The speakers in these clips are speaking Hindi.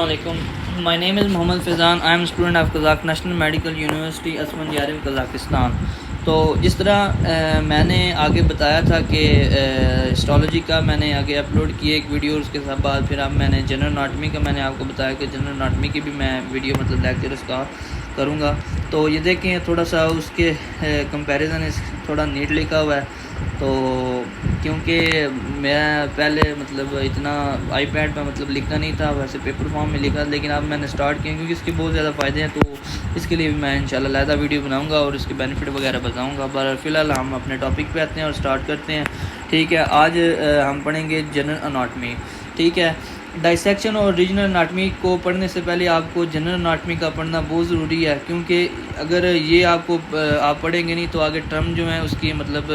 Assalamualaikum. My name is Mohammed Fizan. I am a student of Kazakh National Medical University Asfandiari Kazakhstan. तो जिस तरह मैंने आगे बताया था कि हिस्टोलॉजी का मैंने आगे अपलोड किए एक वीडियो, उसके बाद फिर अब मैंने जनरल एनाटॉमी का मैंने आपको बताया कि जनरल एनाटॉमी की भी मैं वीडियो मतलब लेक्चर उसका करूँगा। तो ये देखें थोड़ा सा उसके कंपैरिजन थोड़ा नीट लिखा हुआ है। तो क्योंकि मैं पहले मतलब इतना आईपैड पे मतलब लिखता नहीं था, वैसे पेपर फॉर्म में लिखा, लेकिन अब मैंने स्टार्ट किया क्योंकि इसके बहुत ज़्यादा फ़ायदे हैं। तो इसके लिए भी मैं इंशाल्लाह अलहदा वीडियो बनाऊंगा और इसके बेनिफिट वगैरह बताऊंगा। पर फ़िलहाल हम अपने टॉपिक पे आते हैं और स्टार्ट करते हैं। ठीक है, आज हम पढ़ेंगे जनरल एनाटॉमी। ठीक है, डाइसेक्शन और रीजनल एनाटॉमी को पढ़ने से पहले आपको जनरल एनाटॉमी का पढ़ना बहुत ज़रूरी है, क्योंकि अगर ये आपको आप पढ़ेंगे नहीं तो आगे टर्म जो है उसकी मतलब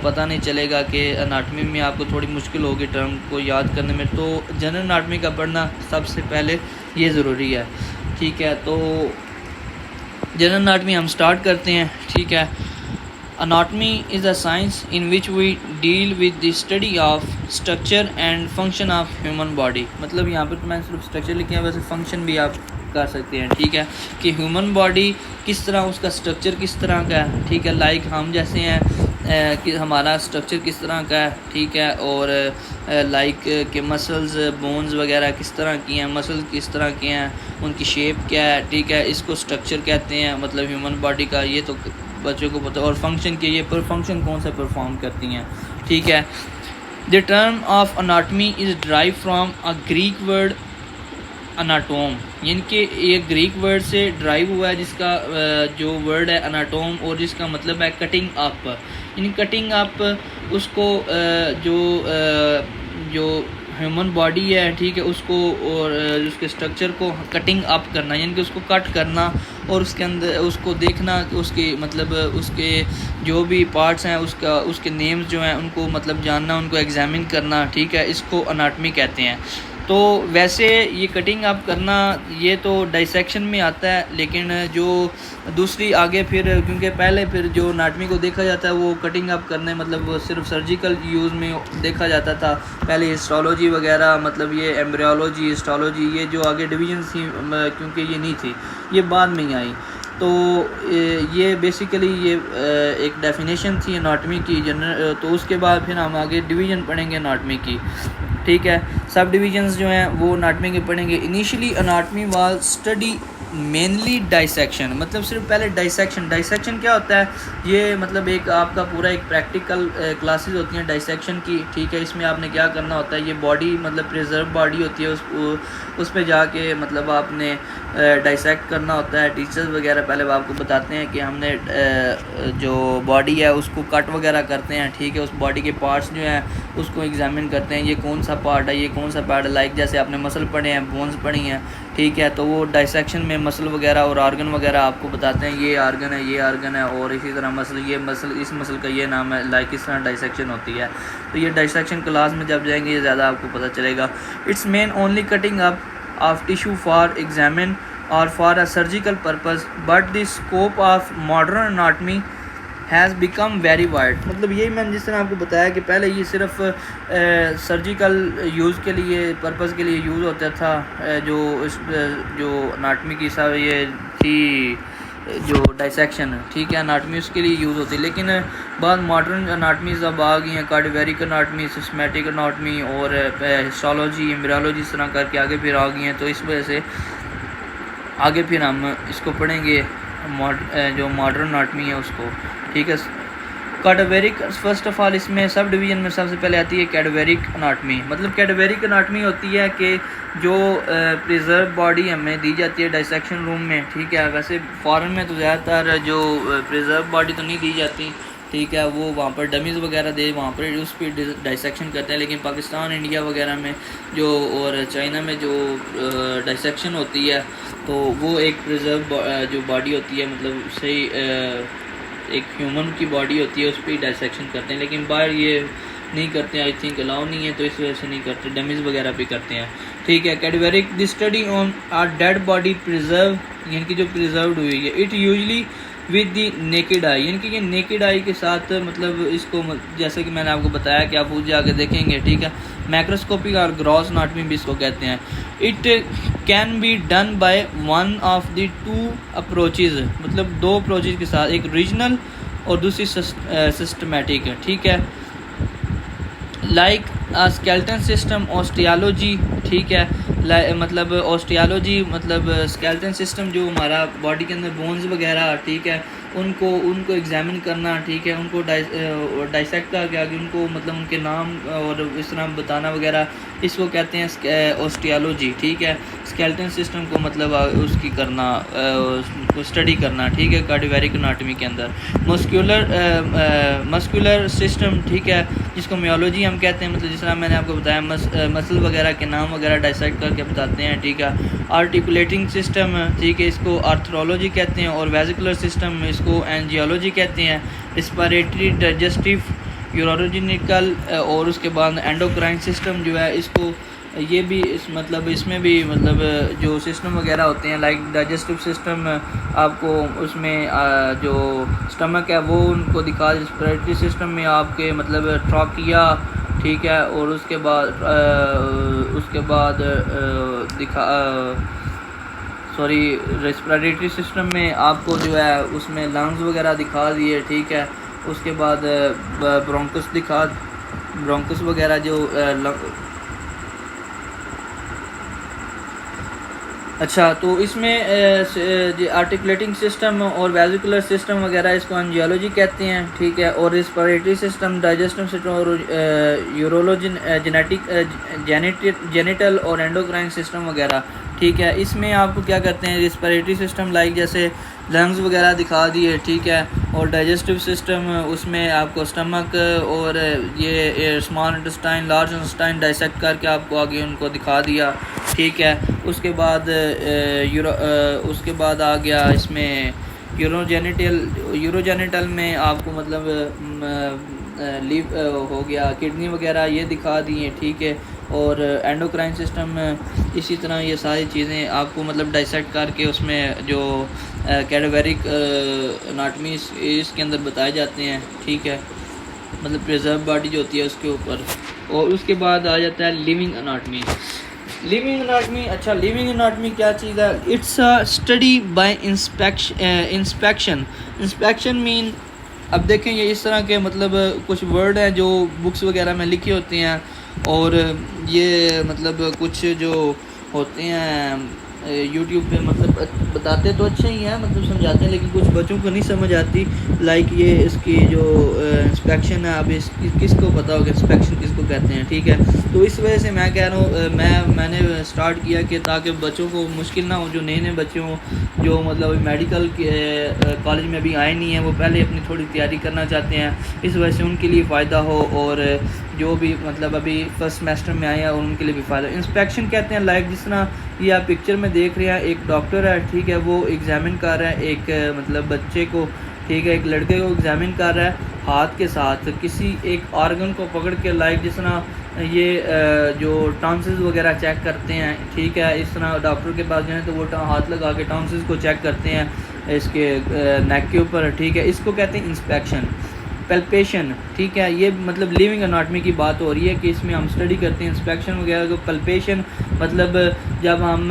पता नहीं चलेगा कि एनाटॉमी में आपको थोड़ी मुश्किल होगी टर्म को याद करने में। तो जनरल एनाटॉमी का पढ़ना सबसे पहले ये ज़रूरी है। ठीक है, तो जनरल एनाटॉमी हम स्टार्ट करते हैं। ठीक है, Anatomy is a science in which we deal with the study of structure and function of human body। मतलब यहाँ पर तो मैंने सिर्फ स्ट्रक्चर लिखे हैं, वैसे फंक्शन भी आप कर सकते हैं। ठीक है, कि ह्यूमन बॉडी किस तरह, उसका स्ट्रक्चर किस तरह का है। ठीक है, लाइक हम जैसे हैं कि हमारा स्ट्रक्चर किस तरह का है। ठीक है, और लाइक के मसल्स बोन्स वगैरह किस तरह की हैं, मसल्स किस तरह के हैं, उनकी शेप क्या है। ठीक है, इसको स्ट्रक्चर कहते हैं मतलब ह्यूमन बॉडी का, ये तो बच्चों को पता। और फंक्शन के ये पर फंक्शन कौन सा परफॉर्म करती हैं। ठीक है, the term of anatomy is derived from a Greek word anatome, यानी कि ये ग्रीक वर्ड से ड्राइव हुआ है, जिसका जो वर्ड है अनाटोम और जिसका मतलब है कटिंग अप। यानी कटिंग अप उसको जो ह्यूमन बॉडी है, ठीक है, उसको और उसके स्ट्रक्चर को कटिंग अप करना, यानी कि उसको कट करना और उसके अंदर उसको देखना, उसके मतलब उसके जो भी पार्ट्स हैं उसके नेम्स जो हैं उनको मतलब जानना, उनको एग्जामिन करना। ठीक है, इसको एनाटॉमी कहते हैं। तो वैसे ये कटिंग अप करना ये तो डाइसेक्शन में आता है, लेकिन जो दूसरी आगे फिर क्योंकि पहले फिर जो एनाटॉमी को देखा जाता है वो कटिंग अप करने मतलब वो सिर्फ सर्जिकल यूज़ में देखा जाता था पहले। हिस्टोलॉजी वगैरह मतलब ये एम्ब्रियोलॉजी, हिस्टोलॉजी, ये जो आगे डिवीजन थी क्योंकि ये नहीं थी, ये बाद में ही आई। तो ये बेसिकली ये एक डेफिनेशन थी एनाटॉमी की जनरल। तो उसके बाद फिर हम आगे डिवीज़न पढ़ेंगे एनाटॉमी की। ठीक है, सब डिवीजन्स जो हैं वो एनाटॉमी के पढ़ेंगे। Initially anatomy was study mainly dissection, मतलब सिर्फ पहले डाइसेक्शन क्या होता है, ये मतलब एक आपका पूरा एक प्रैक्टिकल क्लासेस होती हैं डाइसेक्शन की। ठीक है, इसमें आपने क्या करना होता है, ये बॉडी मतलब प्रिजर्व बॉडी होती है, उस पे जाके मतलब आपने डाइसेक्ट करना होता है। टीचर्स वगैरह पहले आपको बताते हैं कि हमने जो बॉडी है उसको कट वगैरह करते हैं। ठीक है, उस बॉडी के पार्ट्स जो हैं उसको एग्जामिन करते हैं, ये कौन सा पार्ट है, ये कौन सा पार्ट है। लाइक जैसे आपने मसल पढ़े हैं, बोन्स पढ़ी हैं। ठीक है, तो वो डाइसेक्शन में मसल वगैरह और आर्गन वगैरह आपको बताते हैं, ये आर्गन है, ये आर्गन है, और इसी तरह मसल, ये मसल, इस मसल का ये नाम है। लाइक इस तरह डाइसेक्शन होती है। तो ये डाइसेक्शन क्लास में जब जाएंगे ये ज़्यादा आपको पता चलेगा। It's main only cutting up of tissue for examine और for a surgical purpose, but the scope of modern anatomy has become very wide. मतलब यही मैंने जिस तरह आपको बताया कि पहले ये सिर्फ सर्जिकल यूज़ के लिए पर्पज़ के लिए यूज़ होता था, जो एनाटॉमी की सब ये थी जो डाइसेक्शन। ठीक है, एनाटॉमी उसके लिए यूज़ होती है, लेकिन बाद मॉडर्न एनाटॉमीज़ अब आ गई हैं, कार्डियोवैरिक एनाटॉमी, सिस्टमैटिक एनाटॉमी और हिस्टोलॉजी, एम्ब्रियोलॉजी, इस तरह करके आगे फिर आ गई हैं। तो इस वजह से आगे फिर हम इसको पढ़ेंगे जो मॉडर्न एनाटॉमी है उसको। ठीक है, कैडवेरिक फर्स्ट ऑफ ऑल इसमें सब डिवीज़न में सबसे पहले आती है कैडवेरिक एनाटॉमी। मतलब कैडवेरिक एनाटॉमी होती है कि जो प्रिजर्व बॉडी हमें दी जाती है डाइसेक्शन रूम में। ठीक है, वैसे फॉरेन में तो ज़्यादातर जो प्रिजर्व बॉडी तो नहीं दी जाती। ठीक है, वो वहाँ पर डमीज़ वगैरह दे, वहाँ पर उस पर डाइसेक्शन करते हैं। लेकिन पाकिस्तान, इंडिया वगैरह में जो और चाइना में जो डाइसेक्शन होती है तो वो एक प्रिजर्व जो बॉडी होती है, मतलब सही एक ह्यूमन की बॉडी होती है, उस पर डाइसेक्शन करते हैं। लेकिन बाहर ये नहीं करते हैं, आई थिंक अलाउ नहीं है, तो इस वजह से नहीं करते, डमीज़ वगैरह भी करते हैं। ठीक है, cadaveric the study on are dead body preserve, यानी कि जो प्रिजर्व्ड हुई है। It usually with the naked eye, यानी कि ये नेकेड आई के साथ मतलब इसको जैसे कि मैंने आपको बताया कि आप उस जाके देखेंगे, ठीक है। मैक्रोस्कोपिक और ग्रॉस एनाटॉमी भी इसको कहते हैं। It can be done by one of the two approaches, मतलब दो अप्रोचेज के साथ, एक रीजनल और दूसरी सिस्टमेटिक है, ठीक है। लाइक स्केलेटन सिस्टम ऑस्टियोलॉजी, ठीक है। मतलब ऑस्टियोलॉजी मतलब स्केलेटन सिस्टम जो हमारा बॉडी के अंदर बोन्स वगैरह, ठीक है, उनको एग्जामिन करना, ठीक है, उनको डाइसेक्ट करके आगे उनको मतलब उनके नाम और इस तरह बताना वगैरह, इसको कहते हैं ऑस्टियोलॉजी, ठीक है। स्केलेटन सिस्टम को मतलब उसकी करना, उसको स्टडी करना, ठीक है, कार्डियोवैरिक एनाटॉमी के अंदर। मस्कुलर सिस्टम, ठीक है, जिसको मियोलॉजी हम कहते हैं, मतलब जिस तरह मैंने आपको बताया मसल वगैरह के नाम वगैरह डाइसेक्ट करके बताते हैं, ठीक है। आर्टिकुलेटिंग सिस्टम, ठीक है, इसको आर्थरोलॉजी कहते हैं। और वेसिकुलर सिस्टम इसको एंजियोलॉजी कहते हैं। रिस्पिरेटरी, डाइजेस्टिव, यूरोलॉजिकल और उसके बाद एंडोक्राइन सिस्टम जो है इसको ये भी मतलब इसमें भी मतलब जो सिस्टम वगैरह होते हैं लाइक डाइजेस्टिव सिस्टम आपको उसमें जो स्टमक है वो उनको दिखा। रिस्पिरेटरी सिस्टम में आपके मतलब ट्रॉकिया, ठीक है, और उसके बाद दिखा सॉरी रेस्पिरेटरी सिस्टम में आपको जो है उसमें लंग्स वगैरह दिखा दिए, ठीक है। उसके बाद ब्रोंकस वगैरह जो अच्छा, तो इसमें आर्टिकुलेटिंग सिस्टम और वेसिकुलर सिस्टम वगैरह इसको एंजियोलॉजी कहते हैं, ठीक है। और रिस्पिरेटरी सिस्टम, डाइजेस्टिव सिस्टम और यूरोलॉजिन जेनिटल और एंडोक्राइन सिस्टम वगैरह, ठीक है। इसमें आपको क्या करते हैं, रिस्पिरेटरी सिस्टम लाइक जैसे लंग्स वगैरह दिखा दिए, ठीक है। और डाइजेस्टिव सिस्टम उसमें आपको स्टमक और ये small intestine, large intestine dissect करके आपको आगे उनको दिखा दिया, ठीक है। उसके बाद आ गया इसमें यूरोजेनिटल में आपको मतलब लीव हो गया, किडनी वगैरह ये दिखा दिए, ठीक है। और एंडोक्राइन सिस्टम इसी तरह ये सारी चीज़ें आपको मतलब डाइसेक्ट करके उसमें जो कैडेवरिक एनाटॉमी इसके अंदर बताए जाते हैं, ठीक है, मतलब प्रिजर्व बॉडी जो होती है उसके ऊपर। और उसके बाद आ जाता है लिविंग एनाटॉमी। अच्छा, लिविंग एनाटॉमी क्या चीज़ है? It's a study bye inspection mean, अब देखें ये इस तरह के मतलब कुछ वर्ड हैं जो बुक्स वगैरह में लिखे होते हैं और ये मतलब कुछ जो होते हैं यूट्यूब पे मतलब बताते तो अच्छे ही हैं, मतलब समझाते हैं, लेकिन कुछ बच्चों को नहीं समझ आती। लाइक ये इसकी जो इंस्पेक्शन है, अब किसको पता होगा इंस्पेक्शन किसको कहते हैं, ठीक है। तो इस वजह से मैं कह रहा हूँ मैंने स्टार्ट किया कि ताकि बच्चों को मुश्किल ना हो, जो नए बच्चे हों जो मतलब मेडिकल के कॉलेज में अभी आए नहीं हैं, वो पहले अपनी थोड़ी तैयारी करना चाहते हैं, इस वजह से उनके लिए फ़ायदा हो, और जो भी मतलब अभी फर्स्ट सेमेस्टर में आए हैं और उनके लिए भी फ़ायदा। इंस्पेक्शन कहते हैं लाइक जिस तरह ये आप पिक्चर में देख रहे हैं, एक डॉक्टर है, ठीक है, वो एग्ज़ामिन कर रहा है एक मतलब बच्चे को, ठीक है, एक लड़के को एग्ज़ामिन कर रहा है हाथ के साथ किसी एक ऑर्गन को पकड़ के, लाइक जिस तरह ये जो टॉन्सिल्स वगैरह चेक करते हैं, ठीक है, इस तरह डॉक्टर के पास जाएँ तो वो हाथ लगा के टॉन्सिल्स को चेक करते हैं इसके नेक के ऊपर, ठीक है, इसको कहते हैं इंस्पेक्शन। पल्पेशन, ठीक है, ये मतलब लिविंग एनाटॉमी की बात हो रही है कि इसमें हम स्टडी करते हैं इंस्पेक्शन वगैरह को। पल्पेशन मतलब जब हम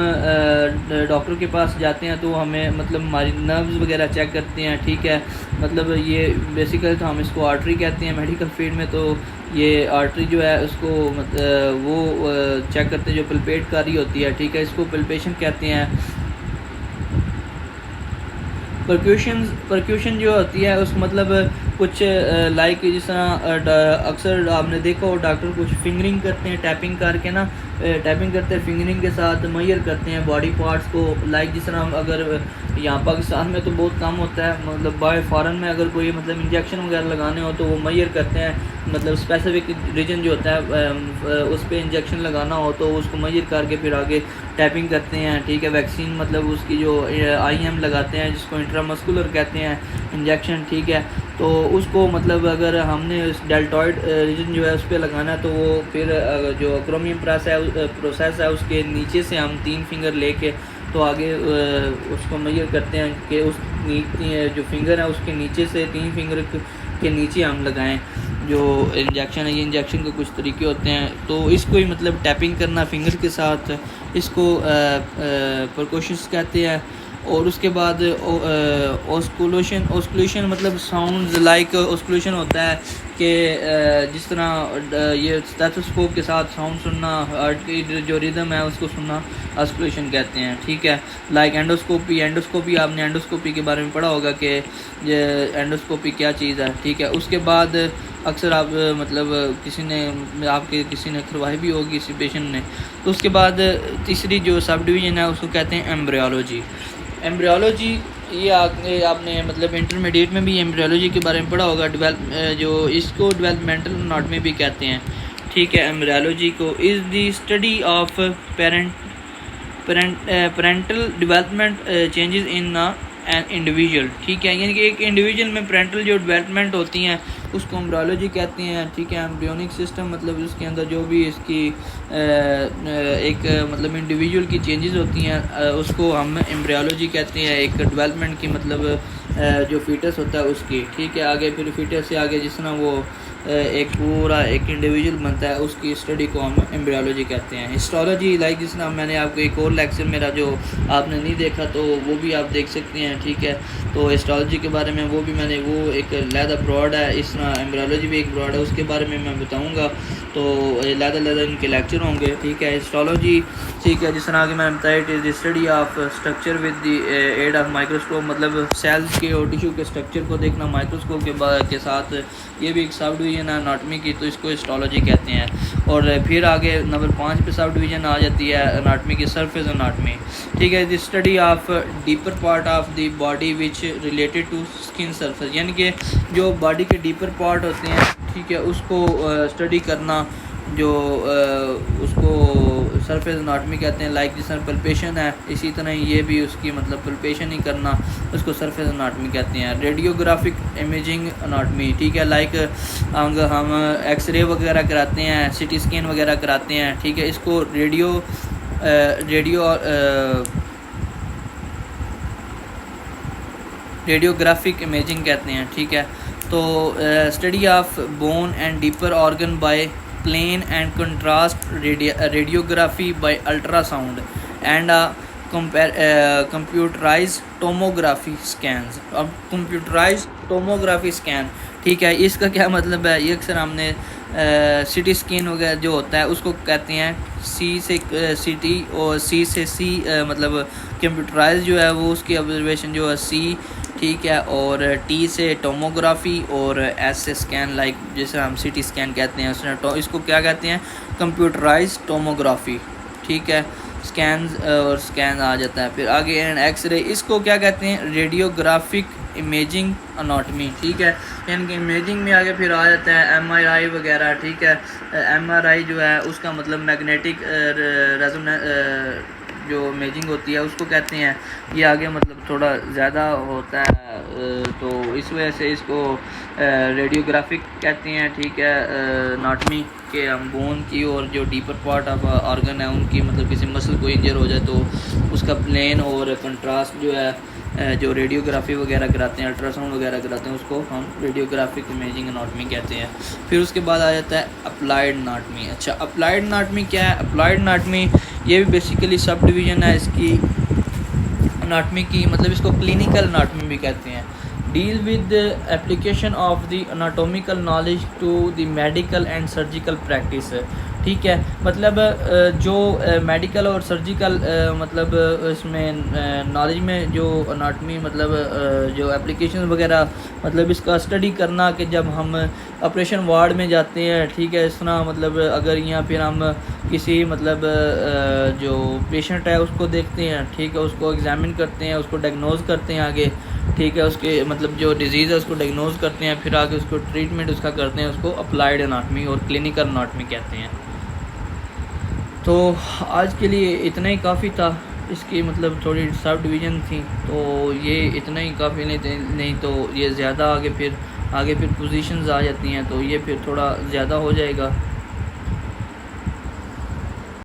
डॉक्टर के पास जाते हैं तो हमें मतलब हमारी नर्व्स वगैरह चेक करते हैं, ठीक है, मतलब ये बेसिकली तो हम इसको आर्टरी कहते हैं मेडिकल फील्ड में, तो ये आर्टरी जो है उसको वो चेक करते हैं जो पल्पेट कर रही होती है, ठीक है, इसको पल्पेशन कहते हैं। परक्यूशन जो होती है उस मतलब कुछ लाइक जिस तरह अक्सर आपने देखा हो डॉक्टर कुछ फिंगरिंग करते हैं, टैपिंग करके ना टैपिंग करते हैं, फिंगरिंग के साथ मेजर करते हैं बॉडी पार्ट्स को। लाइक जिस तरह हम अगर यहाँ पाकिस्तान में तो बहुत कम होता है, मतलब बाहर फॉरेन में अगर कोई मतलब इंजेक्शन वगैरह लगाने हो तो वो मेजर करते हैं, मतलब स्पेसिफिक रीजन जो होता है उस पर इंजेक्शन लगाना हो तो उसको मेजर करके फिर आगे टैपिंग करते हैं, ठीक है। वैक्सीन मतलब उसकी जो IM लगाते हैं जिसको इंट्रामस्कुलर कहते हैं इंजेक्शन, ठीक है, तो उसको मतलब अगर हमने उस डेल्टॉइड रीजन जो है उस पर लगाना है तो वो फिर जो क्रोमियम प्रोसेस है उसके नीचे से हम 3 फिंगर लेके तो आगे उसको मेजर करते हैं कि उस जो फिंगर है उसके नीचे से 3 फिंगर के नीचे हम लगाएं जो इंजेक्शन है। ये इंजेक्शन के कुछ तरीके होते हैं, तो इसको ही मतलब टैपिंग करना फिंगर के साथ, इसको परकशंस कहते हैं। और उसके बाद ऑस्कुलेशन मतलब साउंड्स लाइक ऑस्कुलेशन होता है कि जिस तरह ये स्टेथोस्कोप के साथ साउंड सुनना, हार्ट की जो रिदम है उसको सुनना ऑस्कुलेशन कहते हैं, ठीक है। लाइक एंडोस्कोपी आपने एंडोस्कोपी के बारे में पढ़ा होगा कि ये एंडोस्कोपी क्या चीज़ है, ठीक है। उसके बाद अक्सर आप मतलब किसी ने करवाई भी होगी किसी पेशेंट ने। तो उसके बाद तीसरी जो सब डिवीज़न है उसको कहते हैं एम्ब्रियोलॉजी। ये आपने मतलब इंटरमीडिएट में भी एम्ब्रियोलॉजी के बारे में पढ़ा होगा। जो इसको डेवलपमेंटल एनाटॉमी भी कहते हैं, ठीक है। एम्ब्रियोलॉजी को is the study of parental development changes in an individual, ठीक है। यानी कि एक इंडिविजुअल में पेरेंटल जो डेवलपमेंट होती हैं उसको एम्ब्रियोलॉजी कहते हैं, ठीक है। एम्ब्रियोनिक सिस्टम मतलब उसके अंदर जो भी इसकी एक मतलब इंडिविजुअल की चेंजेस होती हैं उसको हम एम्ब्रियोलॉजी कहते हैं। एक डेवलपमेंट की मतलब जो फीटस होता है उसकी, ठीक है। आगे फिर फीटस से आगे जिस तरह वो एक पूरा एक इंडिविजुअल बनता है उसकी स्टडी को हम एम्ब्रियोलॉजी कहते हैं। हिस्टोलॉजी लाइक जिस तरह मैंने आपको एक और लेक्चर मेरा जो आपने नहीं देखा तो वो भी आप देख सकते हैं, ठीक है। तो हिस्टोलॉजी के बारे में वो भी मैंने वो एक लैदा ब्रॉड है, इस तरह एम्ब्रियोलॉजी भी एक ब्रॉड है, उसके बारे में मैं बताऊँगा। तो लैदा इनके लेक्चर होंगे, ठीक है। हिस्टोलॉजी, ठीक है, जिस तरह आगे मैंने बताया it is the study of structure with the aid of microscope, मतलब सेल्स के और टिश्यू के स्ट्रक्चर को देखना माइक्रोस्कोप के साथ। ये भी एक सब डिवीज़न है एनाटॉमी की, तो इसको हिस्टोलॉजी कहते हैं। और फिर आगे नंबर 5 पे सब डिवीज़न आ जाती है एनाटॉमी की, सरफेस एनाटॉमी, ठीक है। The study of deeper part of the body which related to skin surface, यानी कि जो बॉडी के डीपर पार्ट होते हैं, ठीक है, उसको स्टडी करना, जो उसको सरफेस एनाटॉमी कहते हैं। लाइक जिस तरह पल्पेशन है इसी तरह ये भी उसकी मतलब पल्पेशन ही करना उसको सरफेस एनाटॉमी कहते हैं। रेडियोग्राफिक इमेजिंग एनाटॉमी, ठीक है। लाइक हम एक्सरे वगैरह कराते हैं, सीटी स्कैन वगैरह कराते हैं, ठीक है। इसको रेडियोग्राफिक इमेजिंग कहते हैं, ठीक है। तो study of bone and deeper organ by plain and contrast radiography by ultrasound and computerized tomography scans। अब computerized tomography scan, ठीक है, इसका क्या मतलब है? ये अक्सर हमने सिटी स्कैन वगैरह जो होता है उसको कहते हैं सी से सिटी और सी से सी मतलब कंप्यूटराइज जो है वो उसकी ऑब्जर्वेशन जो है सी, ठीक है। और टी से टोमोग्राफी और एस से स्कैन, लाइक जैसे हम सिटी स्कैन कहते हैं उसने इसको क्या कहते हैं? कंप्यूटराइज टोमोग्राफी, ठीक है। स्कैन आ जाता है। फिर आगे एक्सरे, इसको क्या कहते हैं? रेडियोग्राफिक इमेजिंग एनाटॉमी, ठीक है। यानी कि इमेजिंग में आगे फिर आ जाता है MRI वगैरह, ठीक है। MRI जो है उसका मतलब मैग्नेटिक रेजोनेंस जो इमेजिंग होती है उसको कहते हैं। ये आगे मतलब थोड़ा ज़्यादा होता है, तो इस वजह से इसको रेडियोग्राफिक कहते हैं, ठीक है। एनाटॉमी के हम बोन की और जो डीपर पार्ट ऑफ ऑर्गन है उनकी मतलब किसी मसल को इंजर हो जाए तो उसका प्लेन और कंट्रास्ट जो है जो रेडियोग्राफी वगैरह कराते हैं, अल्ट्रासाउंड वगैरह कराते हैं, उसको हम रेडियोग्राफिक इमेजिंग एनाटॉमी कहते हैं। फिर उसके बाद आ जाता है अप्लाइड एनाटॉमी। अच्छा, अप्लाइड एनाटॉमी क्या है? अप्लाइड एनाटॉमी ये भी बेसिकली सब डिवीज़न है इसकी एनाटॉमी की, मतलब इसको क्लिनिकल एनाटॉमी भी कहते हैं। Deal with application of the anatomical knowledge to the medical and surgical practice, ठीक है। मतलब जो मेडिकल और सर्जिकल मतलब इसमें नॉलेज में जो एनाटॉमी मतलब जो एप्लीकेशन वगैरह मतलब इसका स्टडी करना कि जब हम ऑपरेशन वार्ड में जाते हैं, ठीक है। इस तरह मतलब अगर यहाँ फिर हम किसी मतलब जो पेशेंट है उसको देखते हैं, ठीक है, उसको एग्जामिन करते हैं, उसको डायग्नोज करते हैं आगे, ठीक है, उसके मतलब जो डिजीज़ है उसको डायग्नोज करते हैं, फिर आगे उसको ट्रीटमेंट उसका करते हैं, उसको अप्लाइड एनाटॉमी और क्लिनिकल एनाटॉमी कहते हैं। तो आज के लिए इतना ही काफ़ी था, इसकी मतलब थोड़ी सब डिवीज़न थी, तो ये इतना ही काफ़ी नहीं तो ये ज़्यादा आगे फिर पोजीशंस आ जाती हैं, तो ये फिर थोड़ा ज़्यादा हो जाएगा।